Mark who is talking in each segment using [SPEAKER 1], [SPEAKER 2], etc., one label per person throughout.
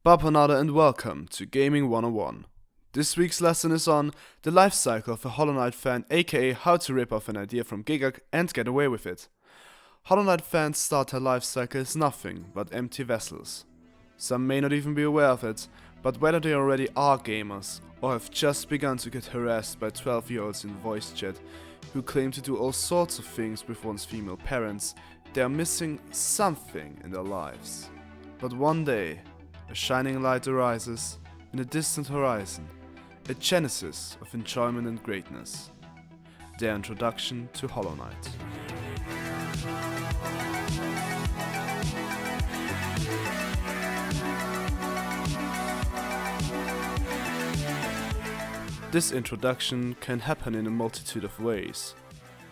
[SPEAKER 1] Bapanada and welcome to Gaming 101. This week's lesson is on the life cycle of a Hollow Knight fan, aka how to rip off an idea from Gigguk and get away with it. Hollow Knight fans start their life cycle as nothing but empty vessels. Some may not even be aware of it, but whether they already are gamers or have just begun to get harassed by 12-year-olds in voice chat who claim to do all sorts of things with one's female parents, they are missing something in their lives. But one day, a shining light arises in a distant horizon, a genesis of enjoyment and greatness. Their introduction to Hollow Knight. This introduction can happen in a multitude of ways.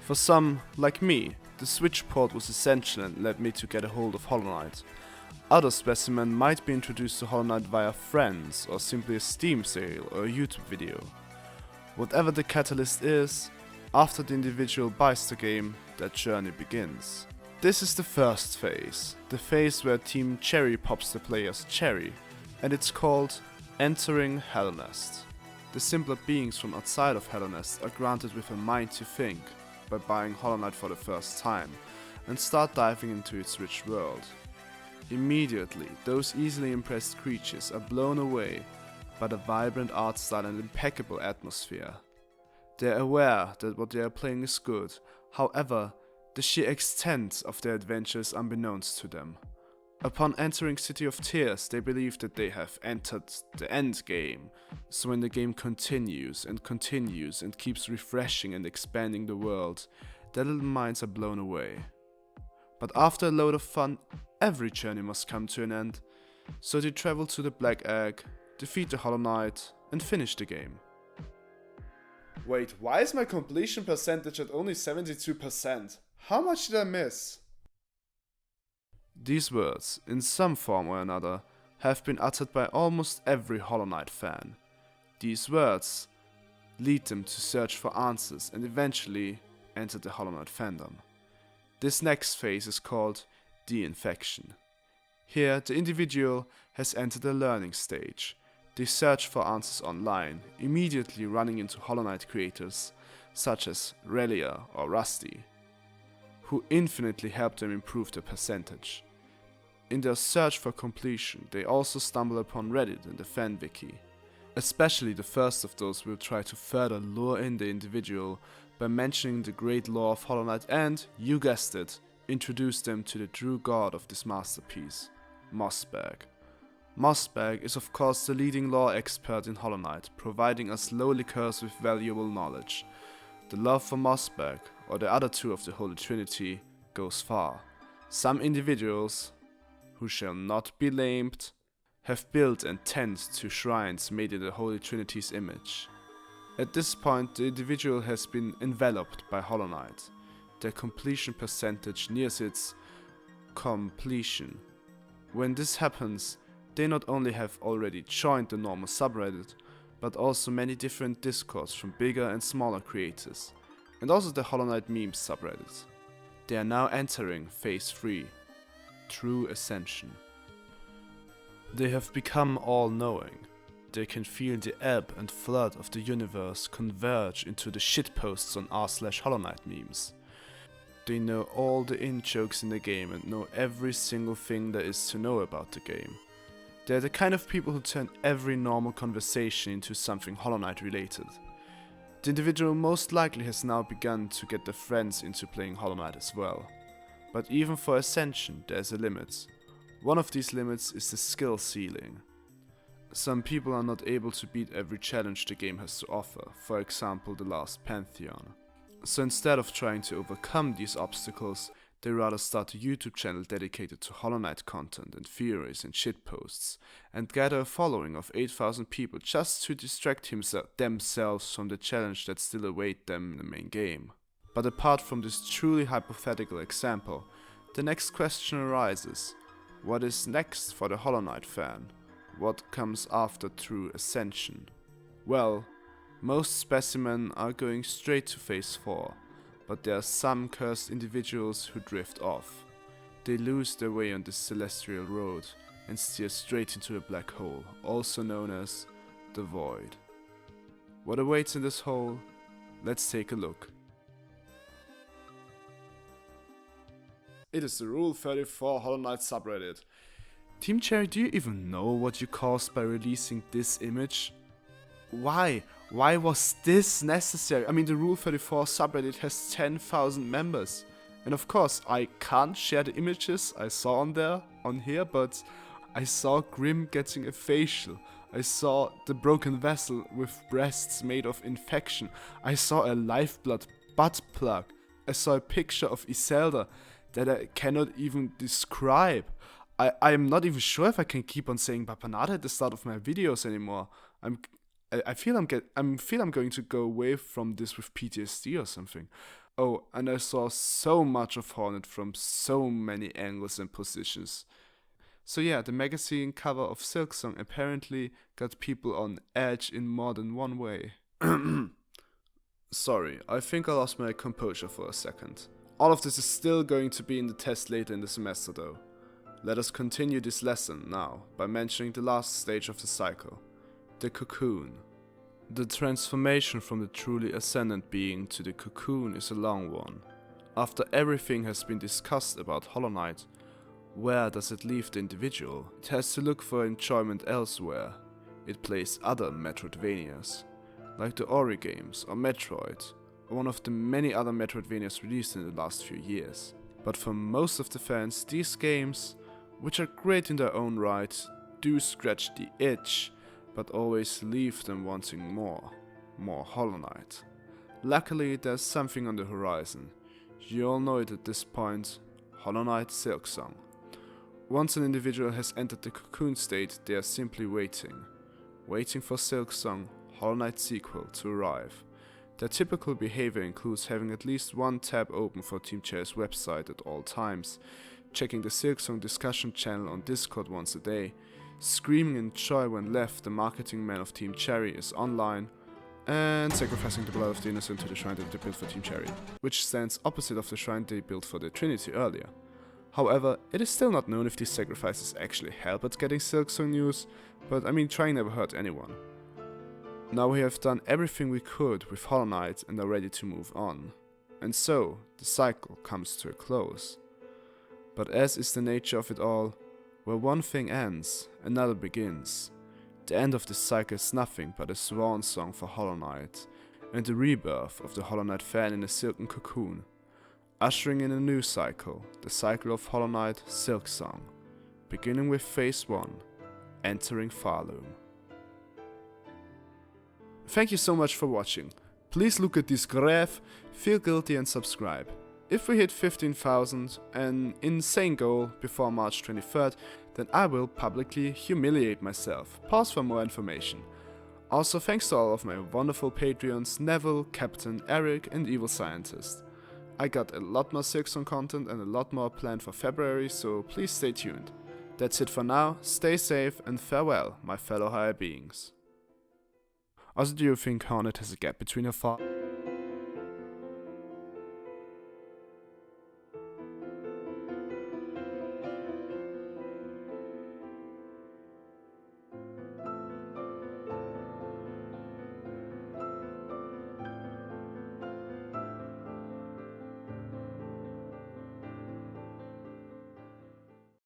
[SPEAKER 1] For some, like me, the Switch port was essential and led me to get a hold of Hollow Knight. Other specimen might be introduced to Hollow Knight via friends, or simply a Steam sale or a YouTube video. Whatever the catalyst is, after the individual buys the game, that journey begins. This is the first phase, the phase where Team Cherry pops the player's cherry, and it's called entering Hellnest. The simpler beings from outside of Hellnest are granted with a mind to think by buying Hollow Knight for the first time, and start diving into its rich world. Immediately, those easily impressed creatures are blown away by the vibrant art style and impeccable atmosphere. They are aware that what they are playing is good, however, the sheer extent of their adventure is unbeknownst to them. Upon entering City of Tears, they believe that they have entered the end game, so when the game continues and keeps refreshing and expanding the world, their little minds are blown away. But after a load of fun, every journey must come to an end, so they travel to the Black Egg, defeat the Hollow Knight, and finish the game. Wait, why is my completion percentage at only 72%? How much did I miss? These words, in some form or another, have been uttered by almost every Hollow Knight fan. These words lead them to search for answers and eventually enter the Hollow Knight fandom. This next phase is called the infection. Here, the individual has entered a learning stage. They search for answers online, immediately running into Hollow Knight creators such as Relyea or Rusty, who infinitely help them improve their percentage. In their search for completion, they also stumble upon Reddit and the fan wiki. Especially the first of those will try to further lure in the individual by mentioning the great lore of Hollow Knight and, you guessed it, introduce them to the true god of this masterpiece, mossbag. Mossbag is of course the leading lore expert in Hollow Knight, providing us lowly curs with valuable knowledge. The love for mossbag, or the other two of the Holy Trinity, goes far. Some individuals, who shall not be named, have built and tend to shrines made in the Holy Trinity's image. At this point, the individual has been enveloped by Hollow Knight. Their completion percentage nears its completion. When this happens, they not only have already joined the normal subreddit, but also many different discords from bigger and smaller creators, and also the Hollow Knight memes subreddit. They are now entering phase 3, True Ascension. They have become all-knowing. They can feel the ebb and flood of the universe converge into the shitposts on r/HollowKnight memes. They know all the in-jokes in the game and know every single thing there is to know about the game. They're the kind of people who turn every normal conversation into something Hollow Knight related. The individual most likely has now begun to get their friends into playing Hollow Knight as well. But even for Ascension, there's a limit. One of these limits is the skill ceiling. Some people are not able to beat every challenge the game has to offer, for example the last Pantheon. So instead of trying to overcome these obstacles, they rather start a YouTube channel dedicated to Hollow Knight content and theories and shitposts, and gather a following of 8,000 people just to distract themselves from the challenge that still await them in the main game. But apart from this truly hypothetical example, the next question arises: what is next for the Hollow Knight fan? What comes after True Ascension? Well, most specimen are going straight to phase 4, but there are some cursed individuals who drift off. They lose their way on this celestial road, and steer straight into a black hole, also known as the Void. What awaits in this hole? Let's take a look. It is the Rule 34 Hollow Knight subreddit. Team Cherry, do you even know what you caused by releasing this image? Why? Why was this necessary? I mean, the Rule 34 subreddit has 10,000 members. And of course, I can't share the images I saw on here, but I saw Gwyn getting a facial. I saw the broken vessel with breasts made of infection. I saw a lifeblood butt plug. I saw a picture of Iselda that I cannot even describe. I'm not even sure if I can keep on saying Bapanada at the start of my videos anymore. I feel I'm going to go away from this with PTSD or something. Oh, and I saw so much of Hornet from so many angles and positions. So yeah, the magazine cover of Silksong apparently got people on edge in more than one way. Sorry, I think I lost my composure for a second. All of this is still going to be in the test later in the semester though. Let us continue this lesson now by mentioning the last stage of the cycle, the Cocoon. The transformation from the truly ascendant being to the Cocoon is a long one. After everything has been discussed about Hollow Knight, where does it leave the individual? It has to look for enjoyment elsewhere. It plays other metroidvanias, like the Ori games or Metroid, or one of the many other metroidvanias released in the last few years. But for most of the fans, these games, which are great in their own right, do scratch the itch, but always leave them wanting more Hollow Knight. Luckily, there's something on the horizon. You all know it at this point, Hollow Knight Silksong. Once an individual has entered the Cocoon state, they are simply waiting for Silksong, Hollow Knight sequel to arrive. Their typical behavior includes having at least one tab open for Team Cherry's website at all times, checking the Silksong discussion channel on Discord once a day, screaming in joy when the marketing man of Team Cherry, is online, and sacrificing the blood of the innocent to the shrine that they built for Team Cherry, which stands opposite of the shrine they built for the Trinity earlier. However, it is still not known if these sacrifices actually help at getting Silksong news, but I mean, trying never hurt anyone. Now we have done everything we could with Hollow Knight and are ready to move on. And so, the cycle comes to a close. But as is the nature of it all, where one thing ends, another begins. The end of this cycle is nothing but a swan song for Hollow Knight, and the rebirth of the Hollow Knight fan in a silken cocoon, ushering in a new cycle, the cycle of Hollow Knight Silksong, beginning with Phase 1, entering Farloom. Thank you so much for watching. Please look at this graph, feel guilty and subscribe. If we hit 15,000, an insane goal, before March 23rd, then I will publicly humiliate myself. Pause for more information. Also thanks to all of my wonderful Patreons, Neville, Captain, Eric and Evil Scientist. I got a lot more Silksong content and a lot more planned for February, so please stay tuned. That's it for now, stay safe and farewell, my fellow higher beings. Also, do you think Hornet has a gap between her